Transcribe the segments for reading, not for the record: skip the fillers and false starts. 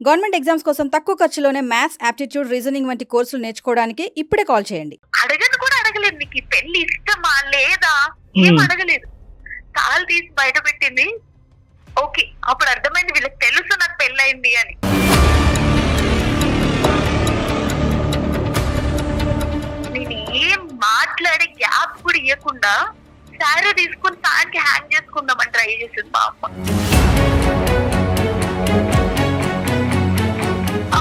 Government exams కోసం తక్కువ ఖర్చులోనే maths, aptitude, reasoning వంటి కోర్సులు నేర్చుకోవడానికి ఇప్పుడే కాల్ చేయండి. అడగను కూడా అడగలేదు. నీకు ఈ పెళ్లి ఇష్టమా లేదా ఏం అడగలేదు. కాలు తీసి బయట పెట్టింది. ఓకే, అప్పుడు అర్థమైంది వీళ్ళకి తెలుసు నాకు పెళ్ళయింది అని. నేను ఏం మాట్లాడే గ్యాప్ కూడా ఇవ్వకుండా శారీ తీసుకుని ఫ్యాన్ కి హ్యాంగ్ చేసుకుందామని ట్రై చేసింది మా అమ్మ.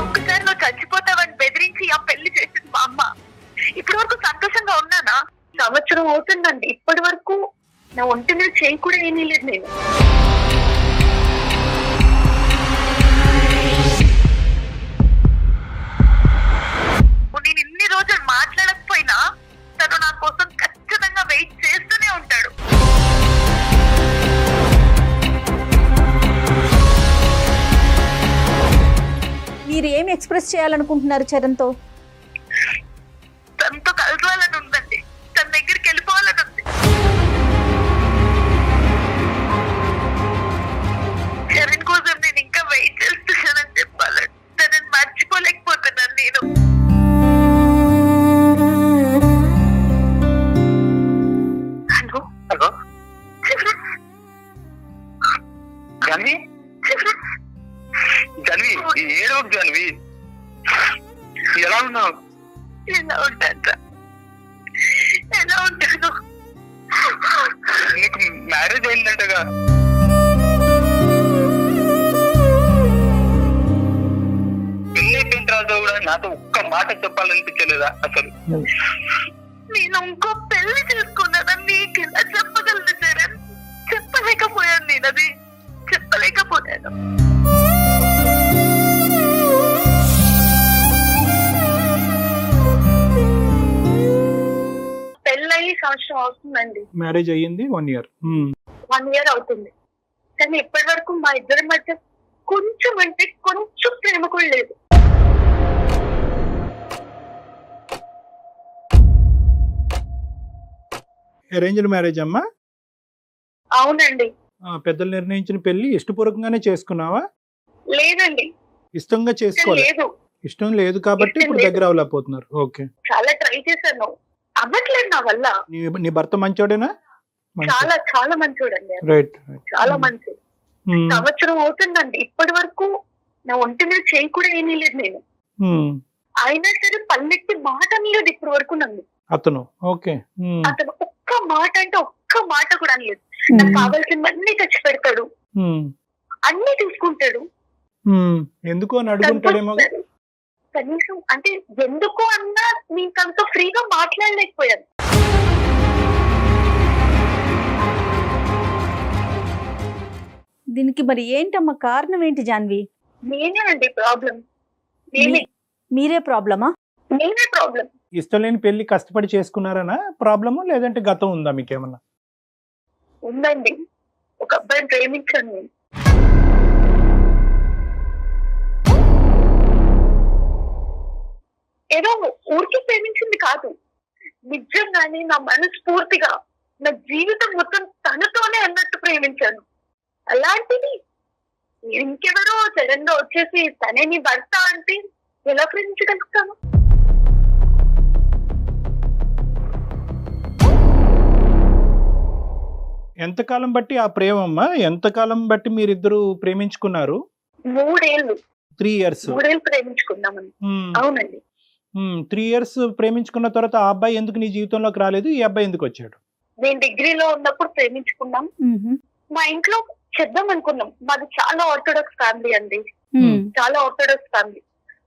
ఒక్కసారి నువ్వు చచ్చిపోతావని బెదిరించి ఆ పెళ్లి చేసింది మా అమ్మ. ఇప్పటి వరకు సంతోషంగా ఉన్నానా? సంవత్సరం అవుతుందండి. ఇప్పటి వరకు నా ఒంటి మీద చేయి కూడా ఏమీ లేదు. నేను నేను ఇన్ని రోజులు మాట్లాడకపోయినా తను నా కోసం ఖచ్చితంగా వెయిట్ చేస్తూనే ఉంటాడు. మీరు ఏం ఎక్స్ప్రెస్ చేయాలనుకుంటున్నారు చరణ్తో? తనతో కలవాలని ఉందండి. తన దగ్గరికి వెళ్ళిపోవాలని ఉంది. చరణ్ కోసం నేను ఇంకా వెయిట్ చేస్తున్నానని చెప్పాలని. తనని మర్చిపోలేకపోతున్నాను నేను. హలో హలో జాన్వి, జాన్వి ఏడో జాన్వి, ఎలా ఉన్నావు? ఎలా ఉంటాను? ఎలా ఉంటాను? నీకు మ్యారేజ్ అయిందంటగా? పెళ్లి అయిపోయిన తర్వాత కూడా నాతో ఒక్క మాట చెప్పాలనిపించలేదా అసలు? నేను ఇంకో పెళ్లి చేసుకున్నానని నీకు ఎలా చెప్పగలను చరణ్? చెప్పలేకపోయాను. నేను అది చెప్పలేకపోయాను. పెళ్ళయి సంవత్సరం అవుతుందండి. మ్యారేజ్ అయ్యింది 1 year. 1 year అవుతుంది. కానీ ఇప్పటి వరకు మా ఇద్దరి మధ్య కొంచెం అంటే కొంచెం ప్రేమ కూడా లేదు. అరేంజ్డ్ మ్యారేజ్ అమ్మా? అవునండి. పెద్దలు నిర్ణయించిన పెళ్లి ఇష్టపూర్వకంగానే చేసుకున్నావా? లేదండి, ఇష్టంగా చేసుకోవాలి. లేదు. ఇష్టం లేదు కాబట్టి ఇష్టం ఇప్పుడు లేదు. దగ్గర అవ్వలేకపోతున్నారు. ఓకే. చాలా ట్రై చేశాను, అవ్వట్లేదు నా వల్ల. నీ భర్త మంచోడేనా? చాలా చాలా మంచోడండి. రైట్. చాలా మంచి. సంవత్సరం అవుతుందండి. ఇప్పటి వరకు నా ఒంటి మీద చేయి కూడా ఏమీ లేదు నేను. అయినా సరే పల్లెట్టి మాట అనలేదు ఇప్పటి వరకు నన్ను. అతను ఓకే. అతను ఒక్క మాట అంటే ఒక్క మాట కూడా అనలేదు. నాకు కావాల్సినవన్నీ తెచ్చి పెడతాడు, అన్ని తీసుకుంటాడు. ఎందుకు అని అడుగుంటాడేమో. కనీసం అంటే ఎందుకు అన్నా నేను తనతో ఫ్రీగా మాట్లాడలేకపోయాను. దీనికి మరి ఏంటమ్మా కారణం ఏంటి జాన్వి? నేనే అండి ప్రాబ్లం. నేనే మీరే ప్రాబ్లమా? నేనే ప్రాబ్లం. ఇష్టం లేని పెళ్లి కష్టపడి చేసుకున్నారనా ప్రాబ్లము, లేదంటే గతం ఉందా మీకేమన్నా? ఉందండి. ఒక అబ్బాయిని ప్రేమించాను నేను. ఏదో ఊరికి ప్రేమించింది కాదు, నిజంగానే నా మనస్ఫూర్తిగా నా జీవితం మొత్తం తనతోనే అన్నట్టు ప్రేమించాను. అలాంటిది ఇంకెవరో సడన్ గా వచ్చేసి తనే నీ భర్త అంటే ఎలా ప్రేమించగలుగుతాను? ఎంతకాలం బట్టి ఆ ప్రేమమ్మా? ఎంతకాలం బట్టి మీరిద్దరు ప్రేమించుకున్నారు? 3 ఏళ్ళు. 3 years. 3 ఏళ్ళు ప్రేమించుకున్నామని. అవునండి. 3 years ప్రేమించుకున్న తర్వాత ఆ అబ్బాయి ఎందుకు నీ జీవితంలోకి రాలేదు? ఈ అబ్బాయి ఎందుకు వచ్చాడు? నేను డిగ్రీలో ఉన్నప్పుడు ప్రేమించుకున్నాం. మా ఇంట్లో చేద్దాం అనుకున్నాం. మాది చాలా ఆర్థోడాక్స్ ఫ్యామిలీ అండి. చాలా ఆర్థోడాక్స్ ఫ్యామిలీ.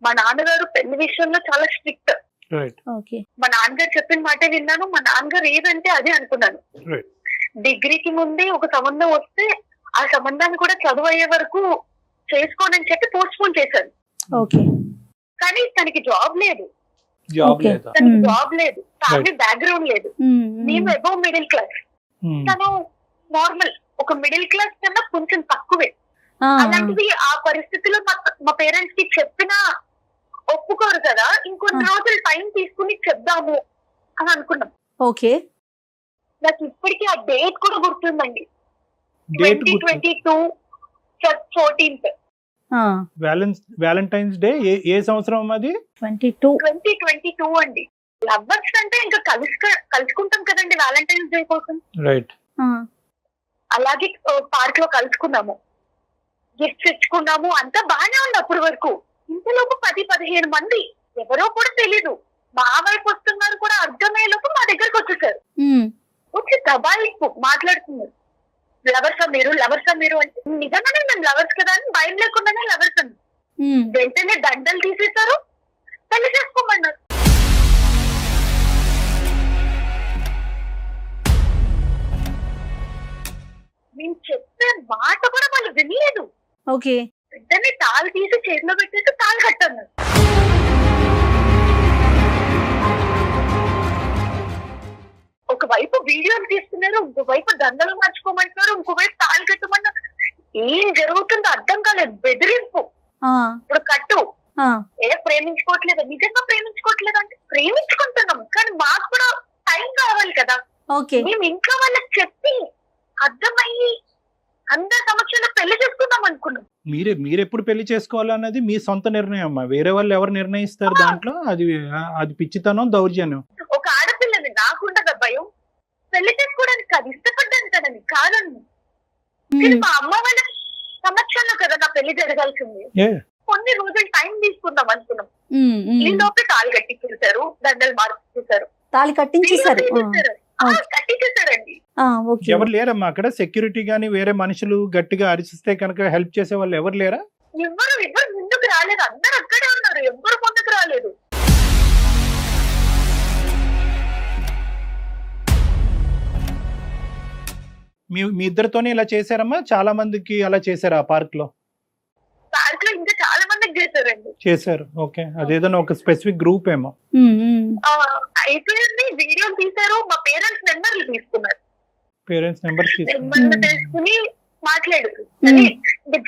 మా నాన్నగారు పెళ్లి విషయంలో చాలా స్ట్రిక్ట్. మా నాన్నగారు చెప్పిన మాట విన్నాను. మా నాన్నగారు ఏదంటే అదే అనుకున్నాను. డిగ్రీకి ముందే ఒక సంబంధం వస్తే ఆ సంబంధాన్ని కూడా చదువు అయ్యే వరకు చేసుకోనని చెప్పి పోస్ట్ పోన్ చేశాను. కానీ తనకి జాబ్ లేదు. తనకి జాబ్ లేదు, ఫ్యామిలీ బ్యాక్గ్రౌండ్ లేదు. మేము అబౌవ్ మిడిల్ క్లాస్, తను నార్మల్ ఒక మిడిల్ క్లాస్ కన్నా కొంచెం తక్కువే. అలాంటిది ఆ పరిస్థితిలో మా పేరెంట్స్ కి చెప్పినా ఒప్పుకోరు కదా. ఇంకొన్ని రోజులు టైం తీసుకుని చెప్దాము అని అనుకున్నాం. ఓకే. నాకు ఇప్పటికీ ఆ డేట్ కూడా గుర్తుందండి. 2022 Feb 14th. వ్యాలంటైన్స్ డే ఏ సంవత్సరం అది? 22. 2022 అండి. లవ్వర్స్ అంటే ఇంకా కలుసుకుంటాం కదండి వ్యాలంటైన్స్ డే కోసం. రైట్. అలాగే పార్క్ లో కలుసుకున్నాము, గిఫ్ట్స్ ఇచ్చుకున్నాము, అంతా బాగానే ఉంది అప్పటి వరకు. ఇంతలోపు 10-15 మంది ఎవరో కూడా తెలీదు మా వైపు వస్తున్నారు కూడా అర్థమయ్యేలోపు మా దగ్గరకు వచ్చేసారు. వచ్చి దబాయిస్తూ మాట్లాడుతున్నారు, లవర్సా మీరు అంటే నిజంగానే మేము లవర్స్ కదా అని భయం లేకుండానే లవర్స్ అని. వెంటనే దండలు తీసేశారు, పెళ్లి చేసుకోమన్నారు. మేము చెప్పే మాట కూడా వాళ్ళు వినలేదు. ఓకే. వెంటనే తాళి తీసి చేతిలో పెట్టేసి తాళి కట్టన్నారు. ఒకవైపు వీడియోలు తీస్తున్నారు, ఇంకోవైపు దండలు మార్చుకోమంటున్నారు, ఇంకోవైపు తాళి కట్టమన్నారు. ఏం జరుగుతుందో అర్థం కాలేదు. బెదిరింపు. ఇప్పుడు కట్టు, ప్రేమించుకోవట్లేదు, నిజంగా ప్రేమించుకోవట్లేదు అంటే ప్రేమించుకుంటున్నాం కానీ మాకు కూడా టైం కావాలి కదా. మేము ఇంట్లో వాళ్ళకి చెప్పి అర్థమయ్యి అందరి సమక్షంలో పెళ్లి చేసుకుందాం అనుకున్నాం. మీరెప్పుడు పెళ్లి చేసుకోవాలన్నది మీ సొంత నిర్ణయం అమ్మా, వేరే వాళ్ళు ఎవరు నిర్ణయిస్తారు దాంట్లో? అది పిచ్చితనం, దౌర్జన్యం. ఒక ఆడపిల్లని నాకుండగా భయం, పెళ్లి చేసుకోవడానికి కాదు, ఇష్టపడ్డాను కదని కాదండి. మా అమ్మ వాళ్ళ సమక్షంలో కదా నా పెళ్లి జరగాల్సింది. కొన్ని రోజులు టైం తీసుకుందాం అనుకున్నాం. ఈ లోపే తాళి కట్టించేశారు, దండలు మార్చేశారు. తాళి కట్టించేశారు. కట్టించేశారండి. ఎవరు లేరమ్మా అక్కడ? సెక్యూరిటీ గానీ వేరే మనుషులు గట్టిగా అరిచిస్తే కనుక హెల్ప్ చేసే వాళ్ళు ఎవరు లేరా? ఎవరు ముందుకు రాలేదు, అందరు అక్కడే ఉన్నారు, ఎవరు ముందుకు రాలేదు. మీ ఇద్దరితోనే ఇలా చేశారమ్మా? చాలా మందికి అలా చేశారు ఆ పార్క్ లో? పార్క్ లో ఇంకా చాలా మందికి చేశారండి. చేశారు. ఓకే. అదేదైనా ఒక స్పెసిఫిక్ గ్రూప్ ఏమో అయిపోయింది. వీడియో తీశారు, మా పేరెంట్స్ నెంబర్లు తీసుకున్నారు. పేరెంట్స్ నెంబర్ తీసుకుని మాట్లాడారు.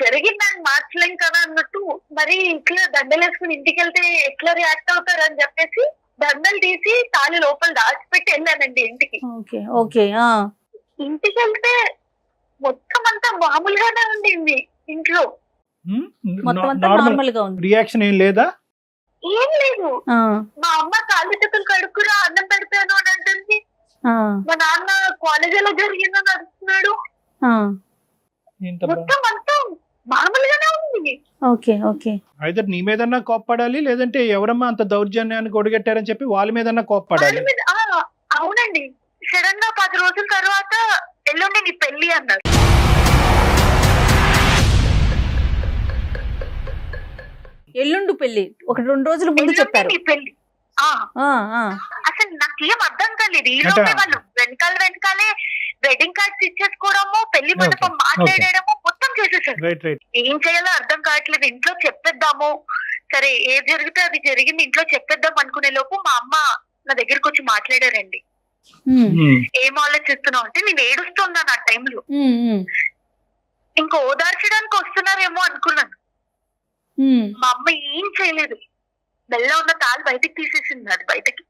జరిగిందని మార్చలేం కదా అన్నట్టు, మరి ఇట్లా దండలు వేసుకుని ఇంటికి వెళ్తే ఎట్లా రియాక్ట్ అవుతారు అని చెప్పేసి దండలు తీసి తాళి లోపల దాచిపెట్టి వెళ్ళానండి ఇంటికి. ఇంటికి వెళ్తే మొత్తం అంతా మామూలుగానే ఉండింది. ఇంట్లో రియాక్షన్ ఏం లేదా? ఏం లేదు. మా అమ్మ కాళ్ళు చేతులు కడుక్కురా అన్నం పెడతాను అని అంటుంది. మా నాన్న కాలేజీలో జరిగిందని అడుగుతున్నాడు. మొత్తం అంతా మామూలుగానే ఉంది. అయితే నీ మీదన్నా కోప్పడాలి, లేదంటే ఎవరమ్మా అంత దౌర్జన్యాన్ని కొడిగట్టారని చెప్పి వాళ్ళ మీదన్నా కోప్పడాలి. అవునండి. సడన్ గా 10 రోజుల తర్వాత ఎల్లుండి నీ పెళ్లి అన్నారు. ఎల్లుండి పెళ్లి 1-2 రోజుల ముందు చెప్పారు. పెళ్లి అసలు నాకేం అర్థం కాలేదు. ఈ లోపే వాళ్ళు వెనకాలే వెడ్డింగ్ కార్డ్స్ ఇచ్చేసుకోవడము, పెళ్లి మండపం మాట్లాడేయడము మొత్తం చేసేసారు. ఏం చేయాలో అర్థం కావట్లేదు. ఇంట్లో చెప్పేద్దాము, సరే ఏది జరిగితే అది జరిగింది, ఇంట్లో చెప్పేద్దాం అనుకునే లోపు మా అమ్మ నా దగ్గరకు వచ్చి మాట్లాడారండి. ఏం ఆలోచిస్తున్నావు అంటే నేను ఏడుస్తున్నాను ఆ టైంలో. ఇంకా ఓదార్చడానికి వస్తున్నారేమో అనుకున్నాను. మా అమ్మ ఏం చేయలేదు, మెల్ల ఉన్న తాళి బయటకు తీసేసింది. అది బయటకి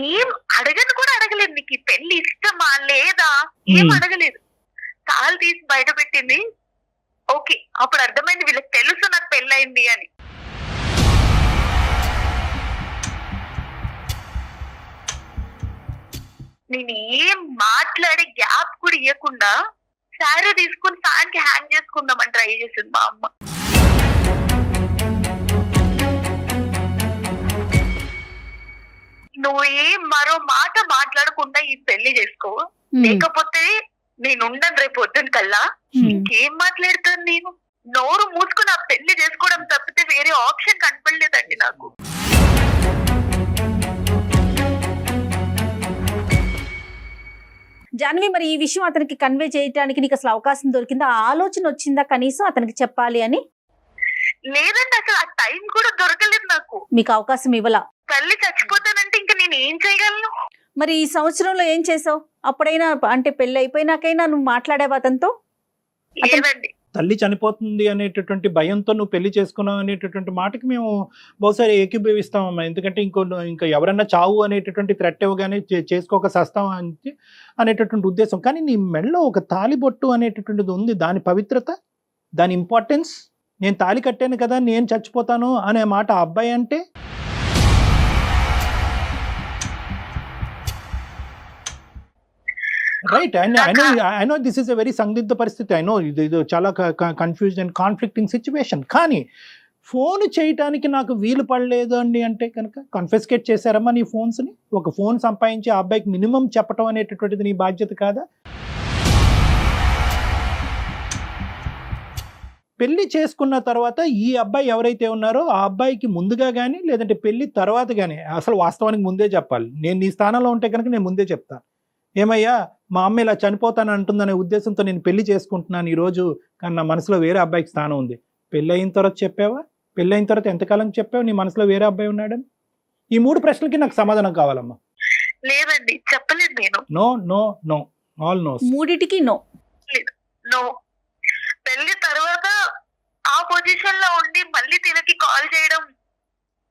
ఏం అడగను కూడా అడగలేదు. నీకు ఈ పెళ్లి ఇష్టమా లేదా ఏం అడగలేదు. తాళి తీసి బయట పెట్టింది. ఓకే, అప్పుడు అర్థమైంది వీళ్ళకి తెలుసు నాకు పెళ్ళయింది అని. నేను ఏం మాట్లాడే గ్యాప్ కూడా ఇవ్వకుండా శారీ తీసుకుని ఫ్యాన్ కి హ్యాంగ్ చేసుకుందామని ట్రై చేసింది మా అమ్మ. నువ్వు ఏం మరో మాట మాట్లాడకుండా ఈ పెళ్లి చేసుకో, లేకపోతే నేను ఉండను రేపు పొద్దున కల్లా. ఇంకేం మాట్లాడతాను నేను? నోరు మూసుకుని ఆ పెళ్లి చేసుకోవడం తప్పితే వేరే ఆప్షన్ కనపడలేదండి నాకు. జాన్వి, మరి ఈ విషయం అతనికి కన్వే చేయడానికి నీకు అసలు అవకాశం దొరికిందా? ఆలోచన వచ్చిందా కనీసం అతనికి చెప్పాలి అని? లేదండి, అసలు ఆ టైం కూడా దొరకలేదు నాకు. మీకు అవకాశం ఇవ్వలా? తల్లి చచ్చిపోతానంటే ఇంకా నేను ఏం చేయగలను? మరి ఈ సంవత్సరంలో ఏం చేసావు? అప్పుడైనా అంటే పెళ్లి అయిపోయినాకైనా నువ్వు మాట్లాడావా అతనితో? లేదండి, తల్లి చనిపోతుంది అనేటటువంటి భయంతో నువ్వు పెళ్లి చేసుకున్నావు అనేటటువంటి మాటకి మేము బహుశా ఏకీభవిస్తామమ్మా. ఎందుకంటే ఇంకా ఎవరన్నా చావు అనేటటువంటి థ్రెట్ ఇవ్వగానే చేసుకోక సస్తాం అనేటటువంటి ఉద్దేశం. కానీ నీ మెడలో ఒక తాలిబొట్టు అనేటటువంటిది ఉంది, దాని పవిత్రత, దాని ఇంపార్టెన్స్, నేను తాళి కట్టాను కదా నేను చచ్చిపోతాను అనే మాట ఆ అబ్బాయి అంటే right. I know this is a very సందిగ్ధ పరిస్థితి. ఐ నో ఇది చాలా కన్ఫ్యూజ్ అండ్ కాన్ఫ్లిక్టింగ్ సిచ్యువేషన్. కానీ ఫోన్ చేయటానికి నాకు వీలు పడలేదు అండి అంటే కనుక కన్ఫెస్కేట్ చేశారమ్మా నీ ఫోన్స్ని. ఒక ఫోన్ సంపాదించి ఆ అబ్బాయికి మినిమం చెప్పడం అనేటటువంటిది నీ బాధ్యత కాదా? పెళ్లి చేసుకున్న తర్వాత ఈ అబ్బాయి ఎవరైతే ఉన్నారో ఆ అబ్బాయికి ముందుగా కానీ లేదంటే పెళ్లి తర్వాత కానీ, అసలు వాస్తవానికి ముందే చెప్పాలి. నేను నీ స్థానంలో ఉంటే కనుక నేను ముందే చెప్తాను, ఏమయ్యా మా అమ్మ ఇలా చనిపోతాను అంటుందనే ఉద్దేశంతో నేను పెళ్లి చేసుకుంటున్నాను ఈరోజు, కానీ నా మనసులో వేరే అబ్బాయికి స్థానం ఉంది. పెళ్ళి అయిన తర్వాత చెప్పావా? పెళ్ళి అయిన తర్వాత ఎంతకాలం చెప్పావు నీ మనసులో వేరే అబ్బాయి ఉన్నాడని? ఈ 3 ప్రశ్నలకి నాకు సమాధానం కావాలమ్మా. లేదండి, చెప్పలేదు నేను. No no no, all no. మూడిటికి నో. నో. పెళ్లి తర్వాత ఆ పొజిషన్ లో ఉండి మళ్ళీ తినకి కాల్ చేయడం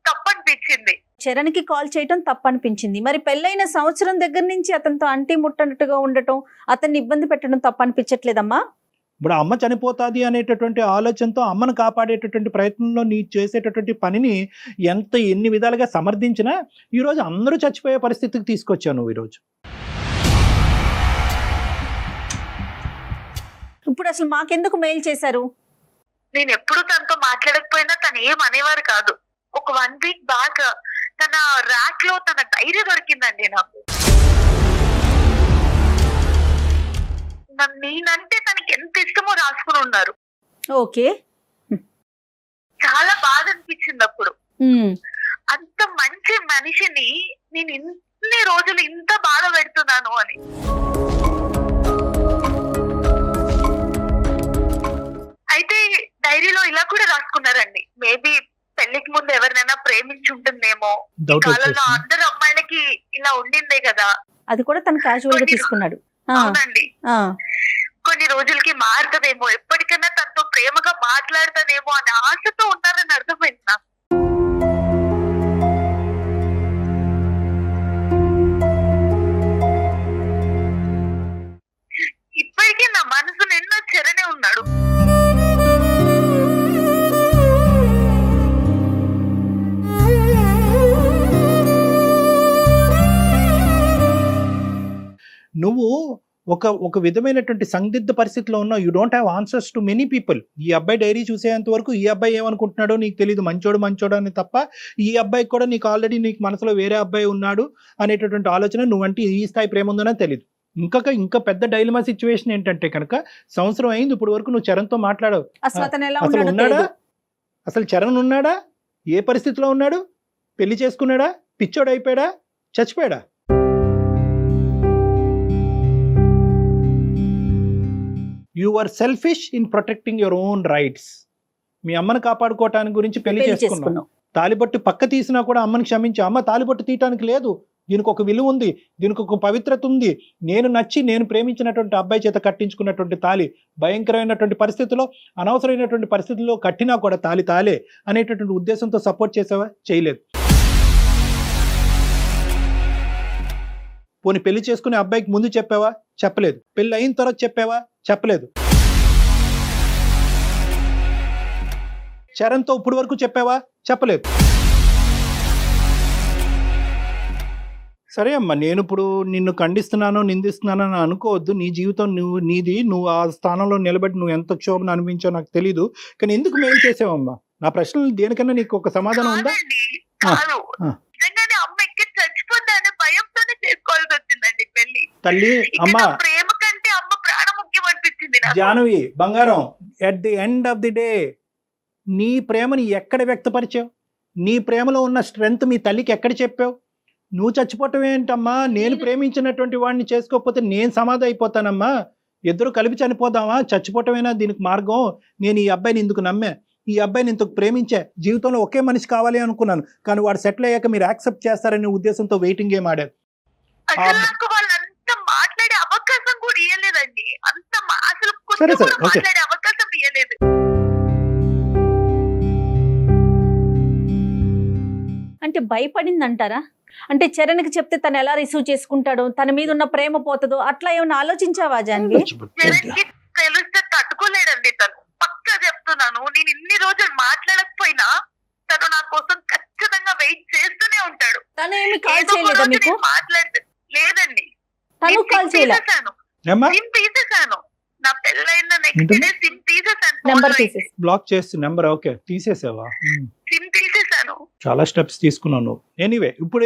తప్పనిపించింది. చరణ్కి కాల్ చేయటం తప్పనిపించింది. మరి పెళ్ళైన సంవత్సరం దగ్గర నుంచి అతనితో అంటి ముట్టనట్టుగా ఉండటం, అతన్ని ఇబ్బంది పెట్టడం తప్పనిపించట్లేదమ్మా? ఇప్పుడు అమ్మ చనిపోతుంది అనేటటువంటి ఆలోచనతో అమ్మను కాపాడేటటువంటి ప్రయత్నంలో నీ చేసేటటువంటి పనిని ఎన్ని విధాలుగా సమర్థించినా ఈరోజు అందరూ చచ్చిపోయే పరిస్థితికి తీసుకొచ్చావు నువ్వు ఈరోజు. ఇప్పుడు అసలు మాకెందుకు మెయిల్ చేశారు? నేను ఎప్పుడు తనతో మాట్లాడకపోయినా తను ఏం అనేవారు కాదు. ఒక 1 వీక్ బ్యాక్ తన ర్యాక్ లో తన డైరీ దొరికిందండి నాకు. నేనంటే తనకి ఎంత ఇష్టమో రాసుకుని ఉన్నారు. ఓకే, చాలా బాధ అనిపించింది అప్పుడు. అంత మంచి మనిషిని నేను ఇన్ని రోజులు ఇంత బాధ పెడుతున్నాను అని. అయితే డైరీలో ఇలా కూడా రాసుకున్నారండి, మేబీ పెళ్లికి ముందు ఎవరినైనా ప్రేమించి ఉంటుందేమో, ఈ కాలంలో అందరు అమ్మాయిలకి ఇలా ఉండిందే కదా. అది కూడా తను క్యాజువల్ గా తీసుకున్నాడు. అవునండి, కొన్ని రోజులకి మారుతుందేమో, ఎప్పటికైనా తనతో ప్రేమగా మాట్లాడతానేమో అనే ఆశతో ఉన్నారని అర్థమైంది నాకు. ఇప్పటికీ నా మనసు నిన్న చెరనే ఉన్నాడు. నువ్వు ఒక విధమైనటువంటి సందిగ్ధ పరిస్థితిలో ఉన్నావు. You don't have answers to many people. ఈ అబ్బాయి డైరీ చూసేంత వరకు ఈ అబ్బాయి ఏమనుకుంటున్నాడో నీకు తెలియదు, మంచోడు అని తప్ప ఈ అబ్బాయికి కూడా నీకు ఆల్రెడీ నీకు మనసులో వేరే అబ్బాయి ఉన్నాడు అనేటటువంటి ఆలోచన, నువ్వంటే ఈ స్థాయి ప్రేమ ఉందనే తెలియదు. ఇంకా పెద్ద డైలమా సిచ్యువేషన్ ఏంటంటే కనుక సంవత్సరం అయింది ఇప్పుడు వరకు నువ్వు చరణ్తో మాట్లాడావు. అసలు ఉన్నాడా? అసలు చరణ్ ఉన్నాడా? ఏ పరిస్థితిలో ఉన్నాడు? పెళ్లి చేసుకున్నాడా? పిచ్చోడు అయిపోయాడా? చచ్చిపోయాడా? You are selfish in protecting your own rights. మీ అమ్మను కాపాడుకోవటానికి గురించి పెళ్లి చేసుకున్నావు. తాలిబొట్టు పక్క తీసినా కూడా అమ్మని క్షమించి, అమ్మ తాలిబొట్టు తీయటానికి లేదు, దీనికి ఒక విలువ ఉంది, దీనికి ఒక పవిత్రత ఉంది, నేను ప్రేమించినటువంటి అబ్బాయి చేత కట్టించుకున్నటువంటి తాలి భయంకరమైనటువంటి పరిస్థితుల్లో, అనవసరమైనటువంటి పరిస్థితుల్లో కట్టినా కూడా తాలే అనేటటువంటి ఉద్దేశంతో సపోర్ట్ చేసావా? చేయలేదు. పోనీ పెళ్లి చేసుకునే అబ్బాయికి ముందు చెప్పావా? చెప్పలేదు. పెళ్లి అయిన తర్వాత చెప్పావా? చెప్పలేదు. చరణ్తో ఇప్పుడు వరకు చెప్పావా? చెప్పలేదు. సరే అమ్మా, నేను ఇప్పుడు నిన్ను ఖండిస్తున్నానో నిందిస్తున్నానో అని అనుకోవద్దు. నీ జీవితం నువ్వు ఆ స్థానంలో నిలబడి నువ్వు ఎంత క్షోభను అనిపించావు నాకు తెలీదు. కానీ ఎందుకు మెయిల్ చేసావమ్మా? నా ప్రశ్నలు దేనికన్నా నీకు ఒక సమాధానం ఉందా? తల్లి, అమ్మ, ప్రేమ కంటే అమ్మ ప్రాణం ముఖ్యం అనిపించింది జానవి బంగారం, at the end of the day నీ ప్రేమని ఎక్కడ వ్యక్తపరిచావు? నీ ప్రేమలో ఉన్న స్ట్రెంగ్త్ మీ తల్లికి ఎక్కడ చెప్పావు? నువ్వు చచ్చిపోవటం ఏంటమ్మా? నేను ప్రేమించినటువంటి వాడిని చేసుకోకపోతే నేను సమాధి అయిపోతానమ్మా, ఇద్దరు కలిపి చనిపోదామా? చచ్చిపోవటమేనా దీనికి మార్గం? నేను ఈ అబ్బాయిని ఇందుకు నమ్మా, ఈ అబ్బాయిని ఇంతకు ప్రేమించా, జీవితంలో ఒకే మనిషి కావాలి అనుకున్నాను, కానీ వాడు సెటిల్ అయ్యాక మీరు యాక్సెప్ట్ చేస్తారనే ఉద్దేశంతో వెయిటింగ్ గేమ్ ఆడారు. మాట్లాడే అవకాశం కూడా ఇవ్వలేదండి. అసలు మాట్లాడే అవకాశం ఇవ్వలేదు. భయపడింది అంటారా? అంటే చరణ్కి చెప్తే తను ఎలా రిసీవ్ చేసుకుంటాడో, తన మీద ఉన్న ప్రేమ పోతుందో, అట్లా ఏమైనా ఆలోచించావా జాన్వి? చరణ్కి తెలిస్తే తట్టుకోలేడండి తను. పక్కా చెప్తున్నాను. నేను ఇన్ని రోజులు మాట్లాడకపోయినా తను నా కోసం ఖచ్చితంగా వెయిట్ చేస్తూనే ఉంటాడు. తను ఏమి కాల్ ఏదో ఒక చేయలేదా రోజు మీకు? నేను లేదండి. తను నేను కాల్ సిమ్ చేయలే? తీసేశాను. ఏమ్మా సిమ్ తీసేశాను. నా పెళ్ళైన నెక్స్ట్ డే సిమ్ తీసేశాను. నెంబర్ ఫోన్లో తీసేసి బ్లాక్ చేసి నెంబర్ ఓకే తీసేసావా? సిమ్ తీసేశాను. చాలా స్టెప్స్ తీసుకున్నాను. ఎనీవే ఇప్పుడు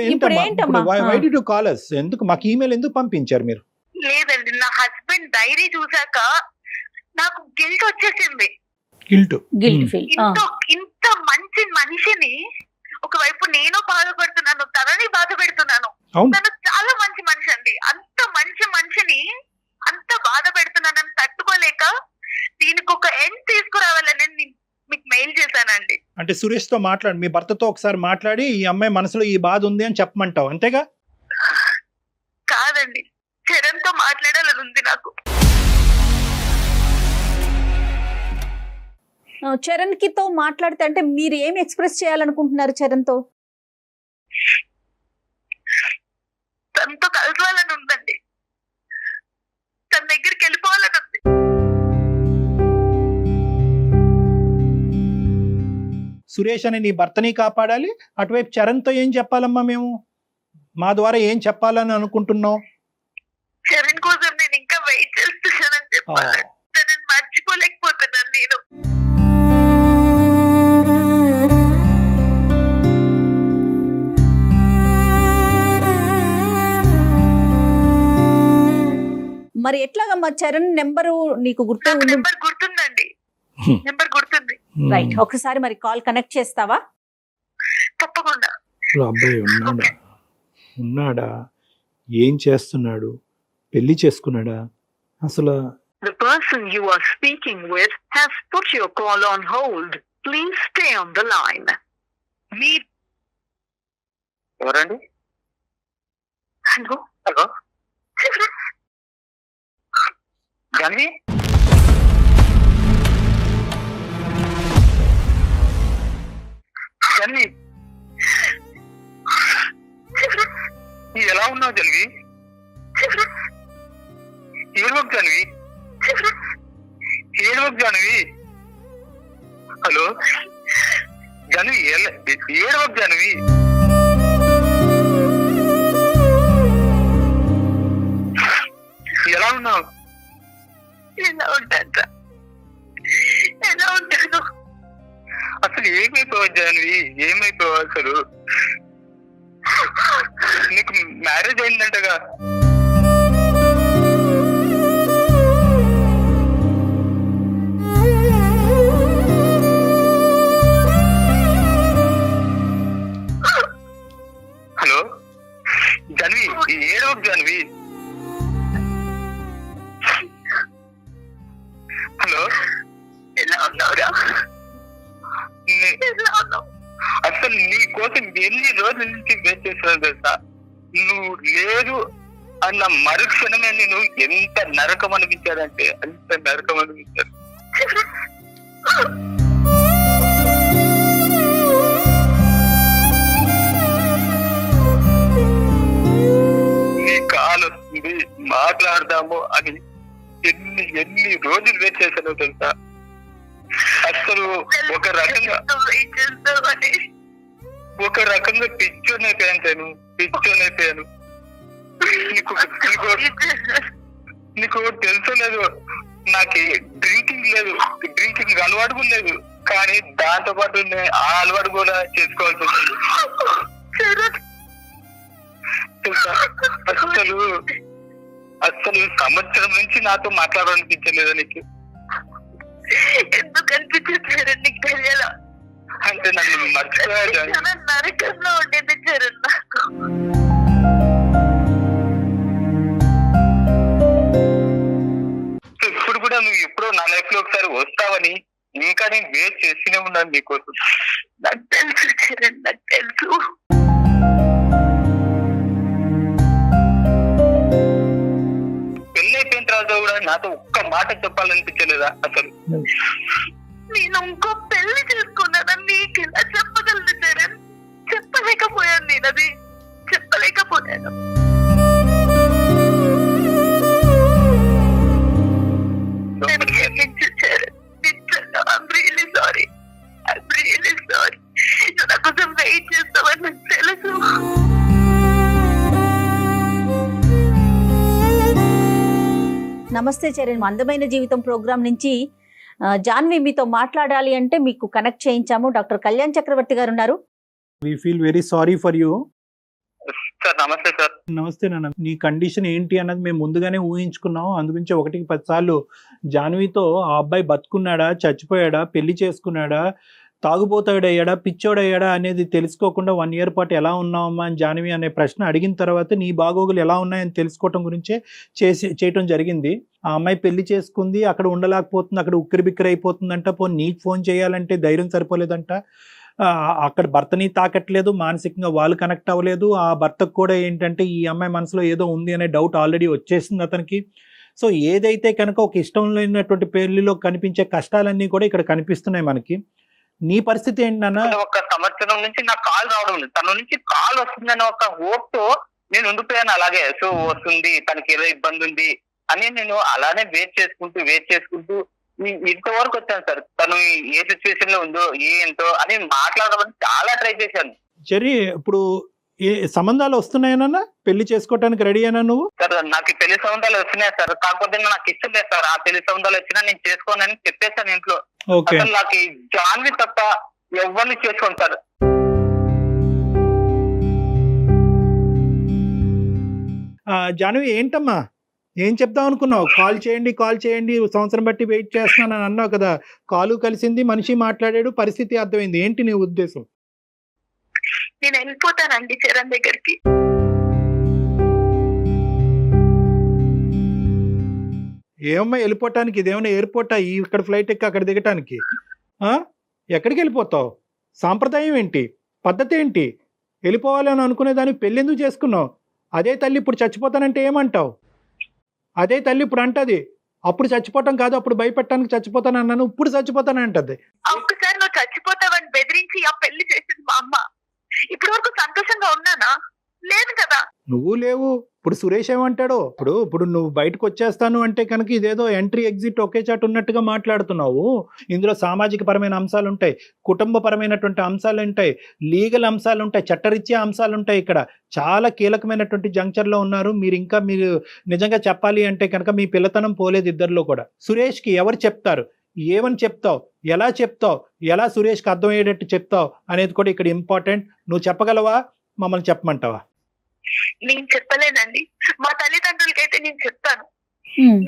ఏంటమ్మా? Why did you call us? ఎందుకు మాకు ఈమెయిల్ ఎందుకు పంపించారు మీరు? లేదండి, నా హస్బెండ్ డైరీ చూసాక నాకు గిల్ట్ వచ్చేసింది. Guilt feel. ఇంత మంచి మనిషిని ఒకవైపు నేను బాధపడుతున్నాను, తనని బాధ పెడుతున్నాను. అవును. తను చాలా మంచి మనిషి అండి. అంత మంచి మనిషిని అంత బాధ పెడుతున్నానని తట్టుకోలేక దీనికి ఒక ఎండ్ తీసుకురావాలని నేను మీకు మెయిల్ చేశానండి. అంటే సురేష్ తో మాట్లాడి, మీ భర్తతో ఒకసారి మాట్లాడి ఈ అమ్మాయి మనసులో ఈ బాధ ఉంది అని చెప్పమంటావు అంతేగా? కాదండి, చరణ్ తో మాట్లాడాలని ఉంది నాకు. చరణ్ తో మాట్లాడితే అంటే మీరు ఏమి ఎక్స్ప్రెస్ చేయాలనుకుంటున్నారు చరణ్ తో? తనతో కలవాలని ఉందండి. తన దగ్గరికి వెళ్ళిపోవాలని ఉంది. సురేష్ అని నీ భర్తని కాపాడాలి, అటువైపు చరణ్ తో ఏం చెప్పాలమ్మా? మేము మా ద్వారా ఏం చెప్పాలని అనుకుంటున్నావు? చరణ్ కోసం నేను ఇంకా వెయిట్ చేస్తున్నానని చెప్పాలి. తనని మర్చిపోలేకపోతున్నాను నేను. మరి ఎట్లాగమ్మా? చరణ్ నెంబరు నీకు గుర్తే నాకు ఉంది? నెంబర్ గుర్తుందండి. నెంబర్ గుర్తుంది. రైట్, ఒకసారి మరి కాల్ కనెక్ట్ చేస్తావా? తప్పకుండా. అబ్బాయి ఉన్నాడా? ఏం చేస్తున్నాడు? పెళ్లి చేసుకున్నాడా? అసలు The person you are speaking with has put your call on hold. Please stay on the line. మీ ఎవరండి? హలో హలో జాన్వి, జాన్వి ఎలా ఉన్నావు జాన్వి? ఏడవకు జాన్వి, ఏడవకు జాన్వి. హలో జాన్వి, ఏడవకు జాన్వి. ఎలా ఉన్నావు? ఎలా ఉంటాను? ఎలా ఉంటాను? అసలు ఏమైపోవాలి జాన్వి? ఏమైపోవాలి అసలు? నీకు మ్యారేజ్ అయిందంటగా? హలో జాన్వి, ఏడవకు జాన్వి. హలో ఎలా ఉన్నావురా? ఎలా ఉన్నావు? అసలు నీ కోసం ఎన్ని రోజుల నుంచి వెయిట్ చేస్తున్నాను తెలుసా? నువ్వు లేదు అన్న మరుక్షణమే నేను ఎంత నరకం అనిపించానంటే అంత నరకం అనిపించాను. నీ కాల్ వస్తుంది, మాట్లాడదాము అని ఎన్ని రోజులు వెయిట్ చేశానో తెలుసా? అసలు ఒక రకంగా పిచ్చోనైపోయాను. నీకు తెలుసో లేదు, నాకు డ్రింకింగ్ అలవాటు కూడా లేదు, కానీ దాంతో పాటు ఆ అలవాటు కూడా చేసుకోవాల్సి వచ్చింది తెలుసా? అసలు సంవత్సరం నుంచి నాతో మాట్లాడాలనిపించలేదా నీకు? ఎందుకు అనిపించారు? నీకు తెలియాలా? అంటే నన్ను మర్చిపోయా. నరకంలో ఉండేది చరణ్ నాకు. ఇప్పుడు కూడా నువ్వు ఎప్పుడో నా లైఫ్ లో ఒకసారి వస్తావని ఇంకా నేను వెయిట్ చేస్తూనే ఉన్నాను నీకోసం. నాకు తెలుసు చరణ్, నాకు తెలుసు. పెళ్ళైపోయిన తర్వాత కూడా నాతో ఒక్క మాట చెప్పాలనిపించలేదా అసలు? నేను ఇంకో పెళ్లి చేసుకున్నానని నీకు ఎలా చెప్పగలను చరణ్? చెప్పలేకపోయాను, నేను అది చెప్పలేకపోయాను. నేను క్షమించారు. I'm really sorry. I'm really sorry. నువ్వు నా కోసం వెయిట్ చేస్తావని నాకు తెలుసు. నమస్తే చరణ్, అందమైన జీవితం ప్రోగ్రాం నుంచి జాన్వి మీతో మాట్లాడాలి అంటే మీకు కనెక్ట్ చేయించాము. డాక్టర్ కళ్యాణ్ చక్రవర్తి గారు ఉన్నారు. We feel very sorry for you. Sir నమస్తే సార్. నమస్తే నాన్న. నీ కండిషన్ ఏంటి అన్నది మేము ముందుగానే ఊహించుకున్నాం. అందుగురించి 1-10 సార్లు జాన్వితో ఆ అబ్బాయి బతుకున్నాడా, చచ్చిపోయాడా, పెళ్లి చేసుకున్నాడా, తాగుబోతాడయ్యాడా, పిచ్చోడయ్యాడా అనేది తెలుసుకోకుండా 1 year పాటు ఎలా ఉన్నావమ్మా అని జాన్వి అనే ప్రశ్న అడిగిన తర్వాత నీ బాగోగులు ఎలా ఉన్నాయని తెలుసుకోవటం గురించే చేయటం జరిగింది. ఆ అమ్మాయి పెళ్లి చేసుకుంది, అక్కడ ఉండలేకపోతుంది, అక్కడ ఉక్కిరిబిక్కిరి అయిపోతుందంట. నీకు ఫోన్ చేయాలంటే ధైర్యం సరిపోలేదంట. అక్కడ భర్తని తాకట్లేదు, మానసికంగా వాళ్ళు కనెక్ట్ అవ్వలేదు. ఆ భర్తకు కూడా ఏంటంటే ఈ అమ్మాయి మనసులో ఏదో ఉంది అనే డౌట్ ఆల్రెడీ వచ్చేసింది అతనికి. సో ఏదైతే కనుక ఒక ఇష్టం లేనటువంటి పెళ్లిలో కనిపించే కష్టాలన్నీ కూడా ఇక్కడ కనిపిస్తున్నాయి మనకి. నీ పరిస్థితి ఏంటన్నా? 1 సంవత్సరం నుంచి నాకు కాల్ రావడం లేదు. తన నుంచి కాల్ వస్తుందని ఒక హోప్ తో నేను ఉండిపోయాను అలాగే. సో వస్తుంది, తనకి ఏదో ఇబ్బంది ఉంది అని నేను అలానే వెయిట్ చేసుకుంటూ ఇంతవరకు వచ్చాను సార్. తను ఏ సిచ్యువేషన్ లో ఉందో ఏంటో అని మాట్లాడమని చాలా ట్రై చేశాను. సరే, ఇప్పుడు ఏ సంబంధాలు వస్తున్నాయనన్నా? పెళ్లి చేసుకోవటానికి రెడీ అయినా నువ్వు? సార్ నాకు ఈ పెళ్లి సంబంధాలు వస్తున్నాయి సార్. కాకపోతే నాకు ఇష్టం లేదు సార్. ఆ పెళ్లి సంబంధాలు వచ్చినా నేను చేసుకోనని చెప్పేశాను ఇంట్లో. ఓకే. అసలు నాకు ఈ జాన్వి తప్ప ఎవరిని చేసుకోండి సార్. జాన్వి ఏంటమ్మా, ఏం చెప్దాం అనుకున్నావు? కాల్ చేయండి సంవత్సరం బట్టి వెయిట్ చేస్తున్నాను అని అన్నావు కదా. కాలు కలిసింది, మనిషి మాట్లాడాడు, పరిస్థితి అర్థమైంది. ఏంటి నీ ఉద్దేశం? నేను వెళ్ళిపోతానండి చరణ్ దగ్గరికి. ఏమమ్మా వెళ్ళిపోవటానికి? ఇదేమన్నా ఎయిర్పోర్టా? ఇక్కడ ఫ్లైట్ ఎక్కి అక్కడ దిగటానికి? ఎక్కడికి వెళ్ళిపోతావు? సాంప్రదాయం ఏంటి, పద్ధతి ఏంటి? వెళ్ళిపోవాలని అనుకునేదానికి పెళ్ళి ఎందుకు చేసుకున్నావు? అదే తల్లి ఇప్పుడు చచ్చిపోతానంటే ఏమంటావు? అదే తల్లి ఇప్పుడు అంటది అప్పుడు చచ్చిపోవటం కాదు, అప్పుడు భయపెట్టడానికి చచ్చిపోతాను అన్నాను, ఇప్పుడు చచ్చిపోతానంటది. ఒక్కసారి నువ్వు చచ్చిపోతావని బెదిరించి ఆ పెళ్లి చేసింది మా అమ్మ. ఇప్పటి వరకు సంతోషంగా ఉన్నానా? లేదు కదా. నువ్వు లేవు. ఇప్పుడు సురేష్ ఏమంటాడో? ఇప్పుడు నువ్వు బయటకు వచ్చేస్తాను అంటే కనుక ఇదేదో ఎంట్రీ ఎగ్జిట్ ఒకే చాటు ఉన్నట్టుగా మాట్లాడుతున్నావు. ఇందులో సామాజిక పరమైన అంశాలు ఉంటాయి, కుటుంబ పరమైనటువంటి అంశాలు ఉంటాయి, లీగల్ అంశాలు ఉంటాయి, చట్టరీత్యా అంశాలు ఉంటాయి. ఇక్కడ చాలా కీలకమైనటువంటి జంక్చర్లో ఉన్నారు మీరు. మీరు నిజంగా చెప్పాలి అంటే కనుక మీ పిల్లతనం పోలేదు ఇద్దరిలో కూడా. సురేష్కి ఎవరు చెప్తారు, ఏమని చెప్తావు, ఎలా చెప్తావు, ఎలా సురేష్కి అర్థమయ్యేటట్టు చెప్తావు అనేది కూడా ఇక్కడ ఇంపార్టెంట్. నువ్వు చెప్పగలవా, మమ్మల్ని చెప్పమంటావా? నేను చెప్పలేనండి. మా తల్లిదండ్రులకైతే నేను చెప్తాను,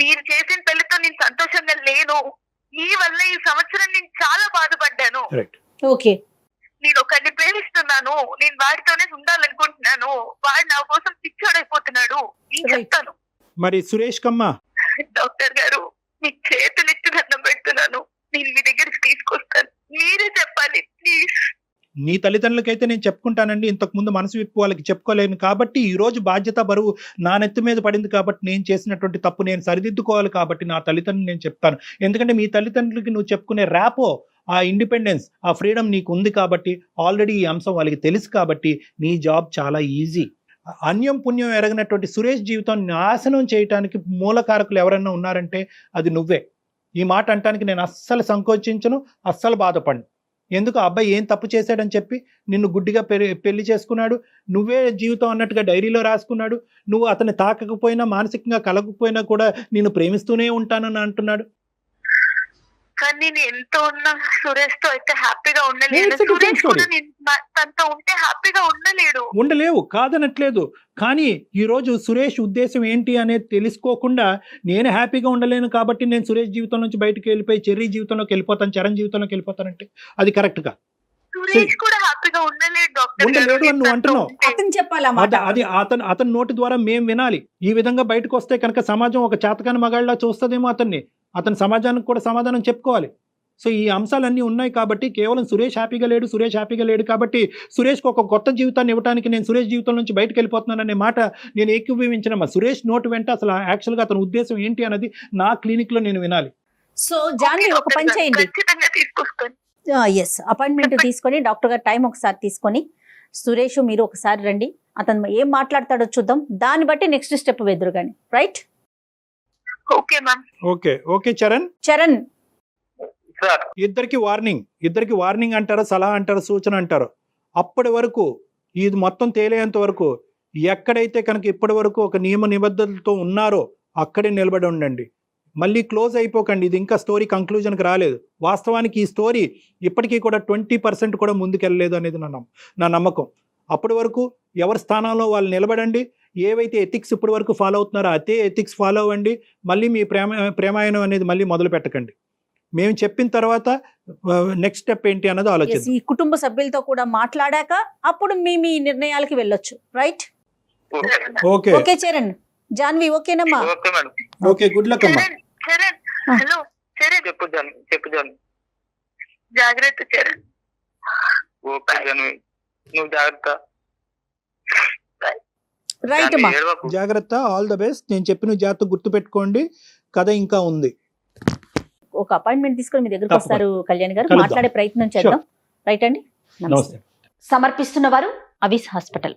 మీరు చేసిన పెళ్లితో నేను సంతోషంగా లేను. ఈ వల్ల ఈ సంవత్సరం నేను చాలా బాధపడ్డాను. ఓకే, నేను ఒకరిని ప్రేమిస్తున్నాను, నేను వాడితోనే ఉండాలనుకుంటున్నాను, వాడు నా కోసం పిచ్చోడైపోతున్నాడు, నేను చెప్తాను. మరి సురేష్ కమ్మా? డాక్టర్ గారు, మీ చేతులు ఎత్తి దండం పెడుతున్నాను, నేను మీ దగ్గరికి తీసుకొస్తాను, మీరే చెప్పాలి ప్లీజ్. నీ తల్లిదండ్రులకైతే నేను చెప్పుకుంటానండి. ఇంతకుముందు మనసు విప్పు వాళ్ళకి చెప్పుకోలేను కాబట్టి ఈ రోజు బాధ్యత బరువు నా నెత్తి మీద పడింది కాబట్టి నేను చేసినటువంటి తప్పు నేను సరిదిద్దుకోవాలి కాబట్టి నా తల్లిదండ్రులు నేను చెప్తాను. ఎందుకంటే మీ తల్లిదండ్రులకి నువ్వు చెప్పుకునే ర్యాపో, ఆ ఇండిపెండెన్స్, ఆ ఫ్రీడమ్ నీకు ఉంది కాబట్టి, ఆల్రెడీ ఈ అంశం వాళ్ళకి తెలుసు కాబట్టి నీ జాబ్ చాలా ఈజీ. అన్యం పుణ్యం ఎరగినటువంటి సురేష్ జీవితం నాశనం చేయడానికి మూలకారకులు ఎవరన్నా ఉన్నారంటే అది నువ్వే. ఈ మాట అంటానికి నేను అస్సలు సంకోచించను, అస్సలు బాధపడను. ఎందుకు? ఆ అబ్బాయి ఏం తప్పు చేశాడని చెప్పి నిన్ను గుడ్డిగా పెళ్లి చేసుకున్నాడు, నువ్వే జీవితం అన్నట్టుగా డైరీలో రాసుకున్నాడు. నువ్వు అతన్ని తాకకపోయినా, మానసికంగా కలగకపోయినా కూడా నిన్ను ప్రేమిస్తూనే ఉంటానని అంటున్నాడు. కానీ నేను ఎంతో ఉన్నా సురేష్ తో అయితే హ్యాపీగా ఉండలేను. సురేష్ కూడా తనతో ఉంటే హ్యాపీగా ఉండలేవు కాదనట్లేదు. కానీ ఈరోజు సురేష్ ఉద్దేశం ఏంటి అనేది తెలుసుకోకుండా నేను హ్యాపీగా ఉండలేను కాబట్టి నేను సురేష్ జీవితం నుంచి బయటకు వెళ్ళిపోయి చెర్రీ జీవితంలోకి వెళ్ళిపోతాను, చరణ్ జీవితంలోకి వెళ్ళిపోతానంటే అది కరెక్ట్ గా? సురేష్ కూడా హ్యాపీగా ఉండలేడు డాక్టర్. ఉండలేడు అని నువ్వు అంటున్నావు. అతను చెప్పాలా? అది అతని నోటి ద్వారా మేము వినాలి. ఈ విధంగా బయటకు వస్తే కనుక సమాజం ఒక చేతకాని మగాళ్ళ చూస్తుందేమో అతన్ని. అతని సమాజానికి కూడా సమాధానం చెప్పుకోవాలి. సో ఈ అంశాలన్నీ ఉన్నాయి కాబట్టి కేవలం సురేష్ హ్యాపీగా లేడు కాబట్టి సురేష్కి ఒక కొత్త జీవితాన్ని ఇవ్వడానికి నేను సురేష్ జీవితం నుంచి బయటకు వెళ్ళిపోతున్నాననే మాట నేను ఏకీభవించిన సురేష్ నోటు వెంట అసలు యాక్చువల్గా అతని ఉద్దేశం ఏంటి అన్నది నా క్లినిక్లో నేను వినాలి. సో జాన్వి ఒక పని చేయండి, ఖచ్చితంగా తీసుకొస్తాను. ఎస్, అపాయింట్మెంట్ తీసుకొని డాక్టర్ గారు టైం ఒకసారి తీసుకొని సురేష్ మీరు ఒకసారి రండి, అతను ఏం మాట్లాడతాడో చూద్దాం, దాన్ని బట్టి నెక్స్ట్ స్టెప్ వెదురు కానీ. Right? Okay ma'am. Okay okay Charan. Charan, sir ఇద్దరికి వార్నింగ్ అంటారు, సలహా అంటారు, సూచన అంటారు. అప్పటి వరకు ఇది మొత్తం తేలేంత వరకు ఎక్కడైతే కనుక ఇప్పటి వరకు ఒక నియమ నిబద్ధతలతో ఉన్నారో అక్కడే నిలబడి ఉండండి. మళ్ళీ క్లోజ్ అయిపోకండి, ఇది ఇంకా స్టోరీ కంక్లూజన్కి రాలేదు. వాస్తవానికి ఈ స్టోరీ ఇప్పటికీ కూడా 20% కూడా ముందుకెళ్ళలేదు అనేది నా నమ్మకం. అప్పటి వరకు ఎవరి స్థానంలో వాళ్ళు నిలబడండి. ఏవైతే ఎథిక్స్ ఇప్పటి వరకు ఫాలో అవుతున్నారో అదే ఎథిక్స్ ఫాలో అవ్వండి. మళ్ళీ మీ ప్రేమాయణం అనేది మళ్ళీ మొదలు పెట్టకండి. మేము చెప్పిన తర్వాత నెక్స్ట్ స్టెప్ ఏంటి అన్నది ఆలోచిద్దాం. ఈ కుటుంబ సభ్యులతో కూడా మాట్లాడాక అప్పుడు మీ నిర్ణయాలకి వెళ్ళొచ్చు. Right? Okay okay Charan. Janhvi ఓకేనమ్మా? Okay madam. Okay, good luck అమ్మా. చరణ్ హలో చరణ్, చెప్పు జాను. జాగ్రత్త చరణ్. ఓకే జాన్వి, నువ్వు జాగ్రత్త. రైట్ అమ్మా. ఏడవకు. జాగ్రత్త, ఆల్ ద బెస్ట్. నేను చెప్పిన జాగ్రత్త గుర్తు పెట్టుకోండి, కథ ఇంకా ఉంది. ఒక అపాయింట్మెంట్ తీసుకొని మీ దగ్గరకు తప్పకుండా. వస్తారు కళ్యాణ్ గారు, కలుద్దాం. మాట్లాడే ప్రయత్నం చేద్దాం. రైట్ అండి? నమస్తే. సమర్పిస్తున్న వారు అవిస్ హాస్పిటల్.